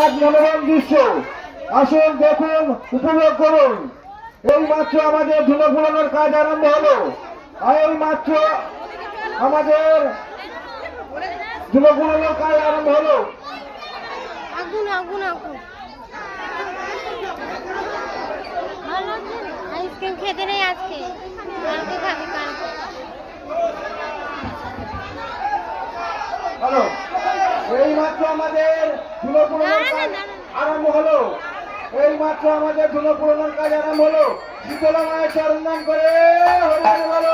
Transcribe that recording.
এক মনোরম দৃশ্য। আসুন দেখুন, উপভোগ করুন। এই মাত্র আমাদের ধুলো পুরানোর কাজ আরম্ভ হলো। আর এই মাত্র আমাদের ধুলো পুরানোর কাজ আরম্ভ হলো। আগুন আগুন আগুন আইসক্রিম খেতে নেই আজকে, কালকে খাবি কালকে। হ্যালো, এই মাত্র আমাদের ধুলো পুরানোর কাজ আরম্ভ হলো। এই মাত্র আমাদের ধুলো পুরানোর কাজ আরম্ভ হলো। শীতলা মায়ের চরণ দান করে হরি হরি বলো।